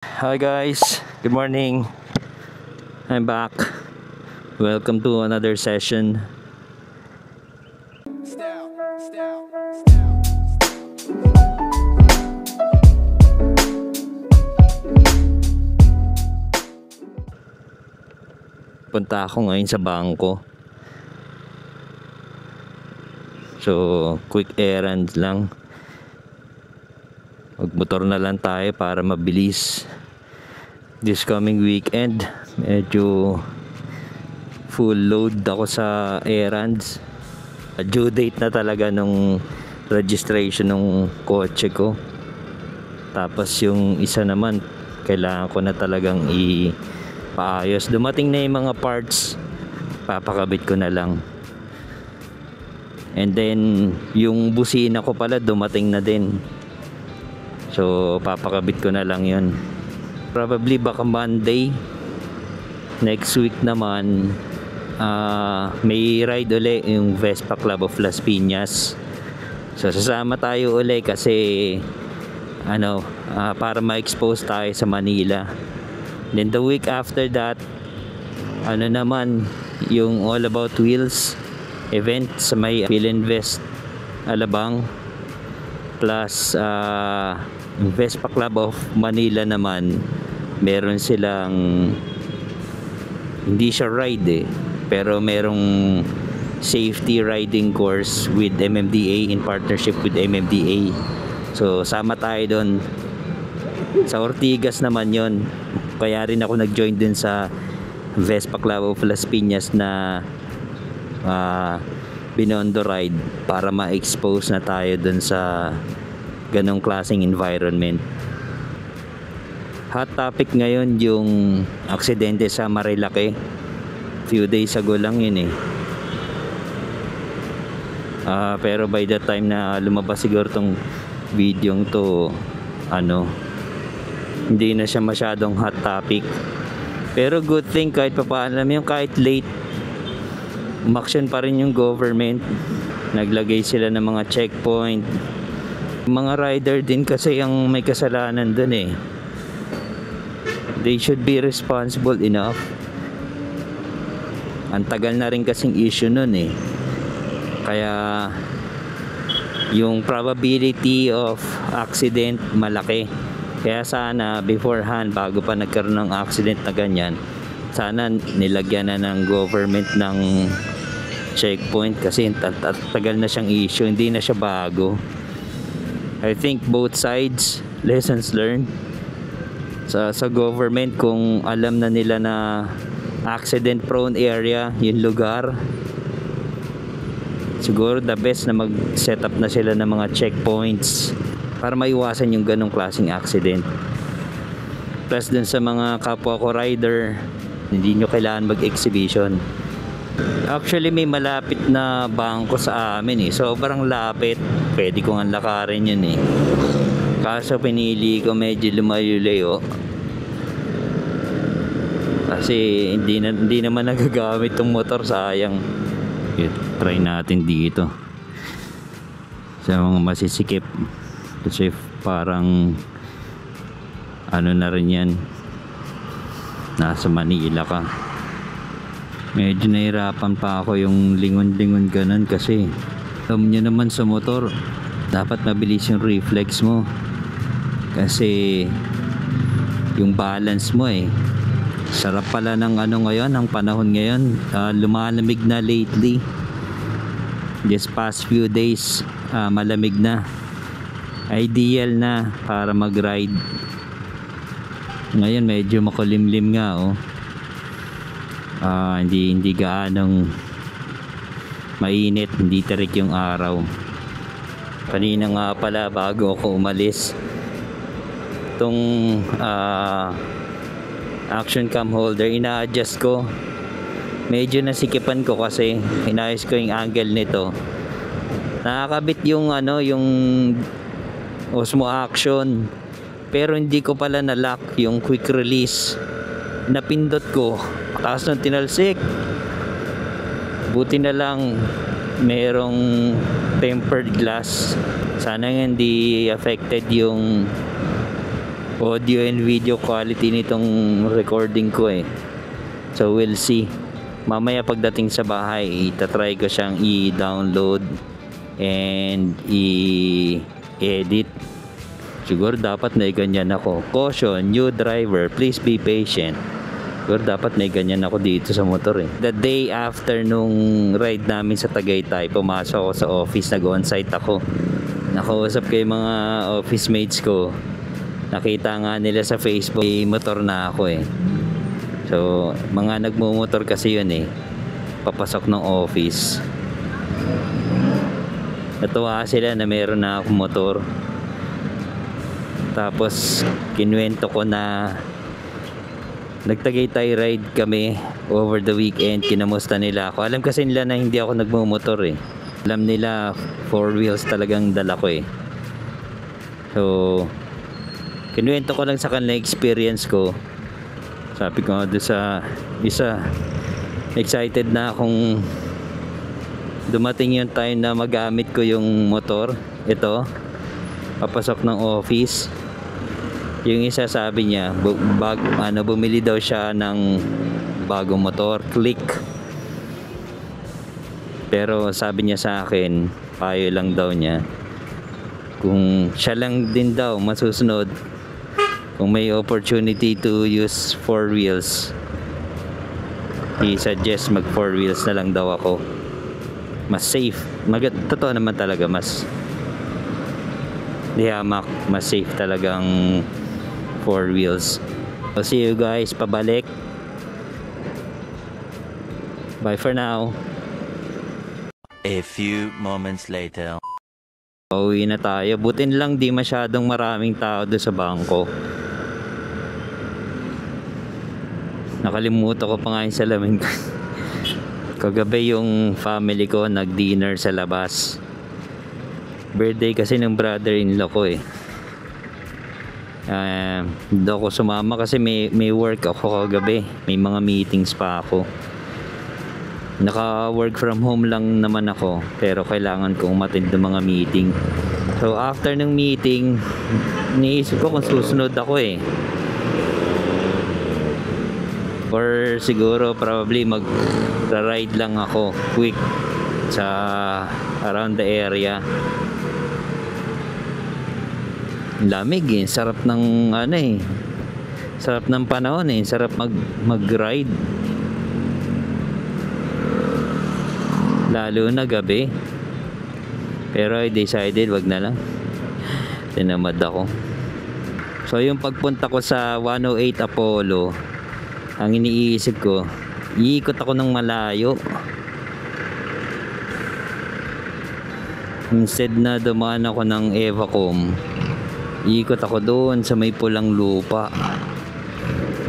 Hi guys, good morning. I'm back. Welcome to another session. Punta ako ngayon sa bangko. So, quick errands lang. Magmotor na lang tayo para mabilis. This coming weekend, medyo full load ako sa errands. Due date na talaga nung registration ng kotse ko. Tapos yung isa naman, kailangan ko na talagang paayos. Dumating na yung mga parts, papakabit ko na lang. And then yung busina ko pala dumating na din, so papakabit ko na lang yun. Probably baka Monday next week naman, may ride uli yung Vespa Club of Las Piñas. So sasama tayo uli kasi para ma-expose tayo sa Manila. Then the week after that, yung All About Wheels event sa may Philinvest Alabang, plus Vespa Club of Manila naman, meron silang, hindi siya ride pero merong safety riding course with MMDA, in partnership with MMDA. So sama tayo doon. Sa Ortigas naman yon, kaya rin ako nag-join din sa Vespa Club of Las Piñas na Binondo ride para ma-expose na tayo dun sa ganong klaseng environment. Hot topic ngayon yung aksidente sa Marilake. Few days ago lang yun pero by the time na lumabas siguro tong video to, hindi na siya masyadong hot topic. Pero good thing kahit papaano, yung kahit late, umaksyon pa rin yung government. Naglagay sila ng mga checkpoint. Mga rider din kasi ang may kasalanan dun They should be responsible enough. Ang tagal na rin kasing issue nun Kaya yung probability of accident malaki. Kaya sana beforehand, bago pa nagkaroon ng accident na ganyan, sana nilagyan na ng government ng checkpoint kasi tagal na siyang issue, hindi na siya bago. I think both sides, lessons learned sa government. Kung alam na nila na accident prone area yung lugar, siguro the best na mag set up na sila ng mga checkpoints para maiwasan yung ganong klaseng accident. Plus dun sa mga kapwa ko rider, hindi nyo kailangan mag-exhibition. Actually may malapit na bangko sa amin sobrang lapit, pwede ko nga lakarin yun kaso pinili ko medyo lumayo-layo kasi hindi naman nagagamit tong motor, sayang. Try natin dito sa mga masisikip kasi parang na rin yan, nasa Manila ka. Medyo nahirapan pa ako yung lingon-lingon ganun kasi alam nyo naman sa motor dapat mabilis yung reflex mo kasi yung balance mo sarap pala ng ngayon, ng panahon ngayon. Lumalamig na lately, just past few days, malamig na, ideal na para mag ride. Ngayon medyo makulimlim nga hindi gaanong mainit, hindi tarik yung araw. Kanina nga pala bago ako umalis, itong action cam holder ina-adjust ko, medyo nasikipan ko kasi inayos ko yung angle nito. Nakakabit yung yung Osmo Action, pero hindi ko pala na-lock yung quick release. Napindot ko, taas ng tinalsik. Buti na lang merong tempered glass, sana hindi affected yung audio and video quality nitong recording ko eh. So we'll see. Mamaya pagdating sa bahay, itatry ko siyang i-download and i-edit. Siguro dapat may ganyan ako. Caution, new driver, please be patient. Siguro dapat may ganyan ako dito sa motor eh. The day after nung ride namin sa Tagaytay, pumasok ako sa office, nag-on-site ako. Nakausap ko yung mga office mates ko. Nakita nga nila sa Facebook, may motor na ako eh. So, mga nagmumotor kasi yun eh. Papasok ng office. Natuwa sila na meron na akong motor. Tapos, kinuwento ko na nagtagaytay ride kami over the weekend. Kinamusta nila ako. Alam kasi nila na hindi ako nagmumotor eh. Alam nila 4 wheels talagang dala ko eh. So, kinuwento ko lang sa kanila experience ko. Sabi ko doon sa isa, excited na akong dumating yung time na magamit ko yung motor. Ito, papasok ng office. Yung isa sabi niya, bumili daw siya ng bagong motor, Click. Pero sabi niya sa akin, payo lang daw niya. Kung siya lang din daw masusunod, kung may opportunity to use 4 wheels, he suggests mag 4 wheels na lang daw ako. Mas safe. Totoo naman talaga, mas dihamak, mas safe talagang 4 wheels. So see you guys pabalik. Bye for now. A few moments later. Pauwi na tayo. Butin lang di masyadong maraming tao doon sa bangko. Nakalimutan ko pa nga yung salamin ko. Kagabi yung family ko nag-dinner sa labas. Birthday kasi ng brother-in-law ko eh. Hindi ako sumama kasi may work ako kagabi. May mga meetings pa ako. Naka-work from home lang naman ako, pero kailangan kong umattend ng mga meeting. So after ng meeting, niisip ko kung susunod ako eh. Or siguro probably mag-ride lang ako quick sa around the area. Lamig eh, sarap ng ano eh. Sarap ng panahon eh, sarap mag-ride. Lalo na gabi. Pero I decided wag na lang. Tinamad ako. So yung pagpunta ko sa 108 Apollo, ang iniisip ko, iikot ako ng malayo. Instead na dumaan ako ng Evacom, iikot ako doon sa may pulang lupa.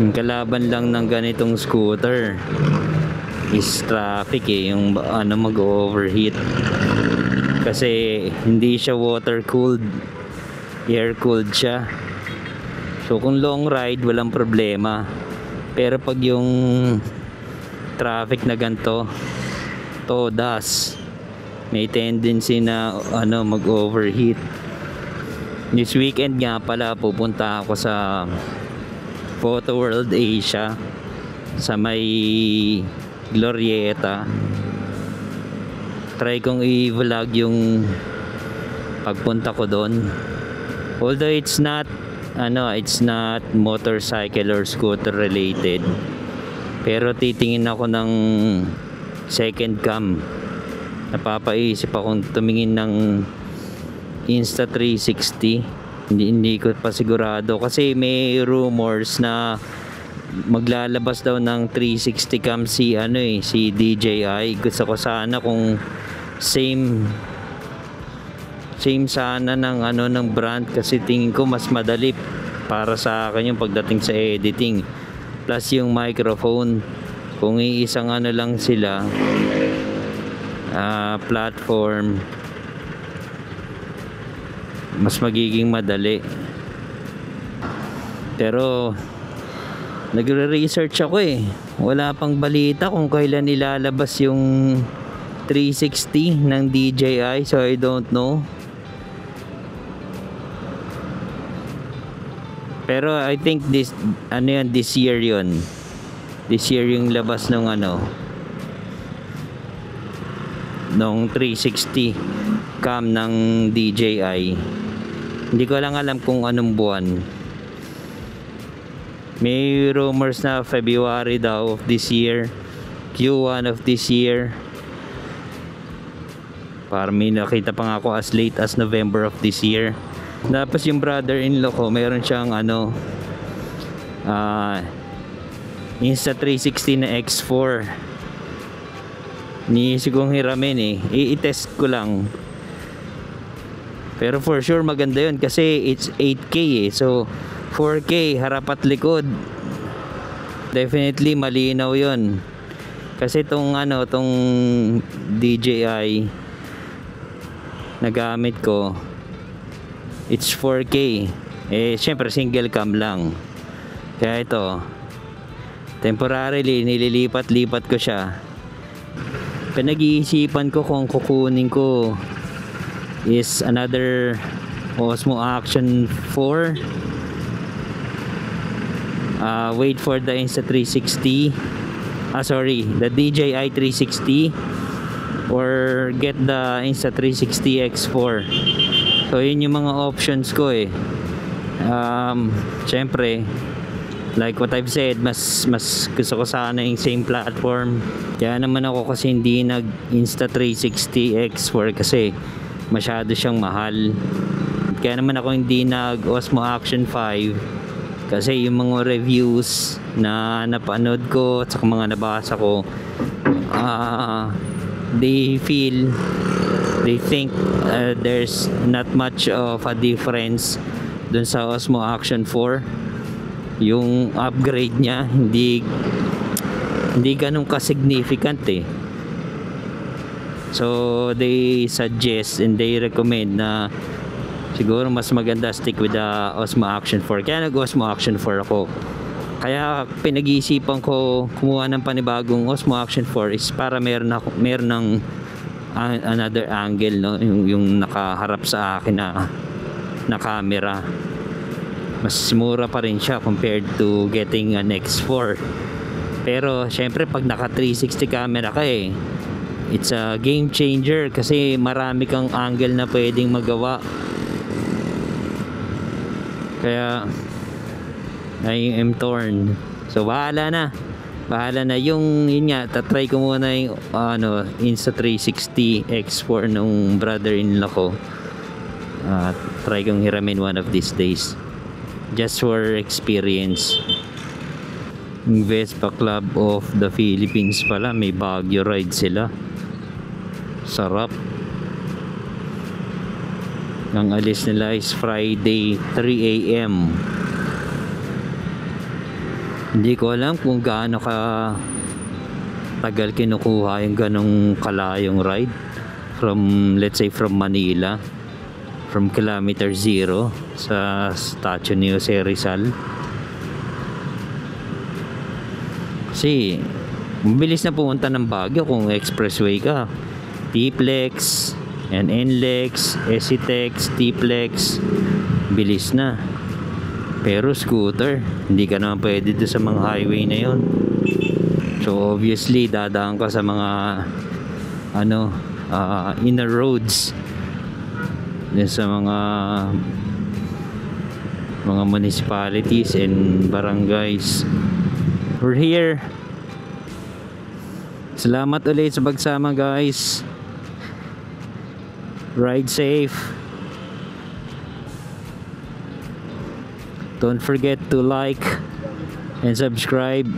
Yung kalaban lang ng ganitong scooter is traffic eh, yung mag-overheat kasi hindi siya water cooled, air cooled siya. So kung long ride walang problema, pero pag yung traffic na ganito, todas, may tendency na mag-overheat. This weekend nga pala pupunta ako sa Photo World Asia sa may Glorieta. Try kong i-vlog yung pagpunta ko doon. Although it's not motorcycle or scooter related, pero titingin ako ng second cam. Napapaisip akong tumingin ng Insta360. Hindi ko pa sigurado kasi may rumors na maglalabas daw ng 360 cam si DJI. Gusto ko sana kung same sana ng brand, kasi tingin ko mas madali para sa akin yung pagdating sa editing, plus yung microphone. Kung iisang lang sila platform, mas magiging madali. Pero nagre-research ako eh. Wala pang balita kung kailan ilalabas yung 360 ng DJI, so I don't know. Pero I think this year yun. This year yung labas ng nung 360 cam ng DJI. Hindi ko lang alam kung anong buwan. May rumors na February daw of this year, Q1 of this year. Parang may nakita pa nga ako as late as November of this year. Tapos yung brother-in-law ko, meron siyang Insta360 na X4. Niisip kong hiramin eh. I-test ko lang. Pero for sure maganda yun kasi it's 8K eh. So 4K harap at likod. Definitely malinaw yun. Kasi tong DJI na gamit ko, it's 4K. Eh syempre single cam lang. Kaya ito, temporarily nililipat-lipat ko siya. Pinag-iisipan ko kung kukunin ko is another Osmo Action 4. Wait for the Insta360. Sorry, the DJI 360 or get the Insta360 X4. So yun yung mga options ko eh. Syempre, like what I've said, mas gusto ko sana yung same platform. Kaya naman ako kasi hindi nag Insta360 X4 kasi masyado siyang mahal. Kaya naman ako hindi nag Osmo Action 5 kasi yung mga reviews na napanood ko at saka mga nabasa ko, they think there's not much of a difference dun sa Osmo Action 4. Yung upgrade niya hindi ganun ka-significant eh. So they suggest and they recommend na siguro mas maganda stick with the Osmo Action 4. Kaya nag-Osmo Action 4 ako. Kaya pinag-iisipan ko kumuha ng panibagong Osmo Action 4 is para meron ng another angle, no? Yung nakaharap sa akin na camera. Mas mura pa rin siya compared to getting an X4. Pero syempre pag naka 360 camera ka eh, it's a game changer kasi marami kang angle na pwedeng magawa. Kaya I am torn. So bahala na yun nga, tatry ko muna yung Insta360 X4 nung brother-in-law ko. Try kong hiramin one of these days just for experience. Yung Vespa Club of the Philippines pala, may Baguio ride sila. Sarap. Ang alis nila is Friday 3 AM. Hindi ko alam kung gaano ka tagal kinukuha yung ganong kalayong ride from, let's say, from Manila, from kilometer 0 sa statue ni Jose Rizal. Kasi mabilis na pumunta ng Baguio kung expressway ka. T-Plex and NLEX, SCTEX, T-Plex, bilis na. Pero scooter, hindi ka naman pwede doon sa mga highway na yon. So obviously dadaan ka sa mga inner roads, sa mga municipalities and barangays. We're here. Salamat ulit sa pagsama, guys. Ride safe. Don't forget to like and subscribe.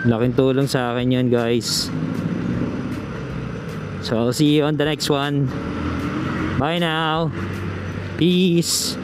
Laking tulong sa akin yun, guys. So I'll see you on the next one. Bye now. Peace.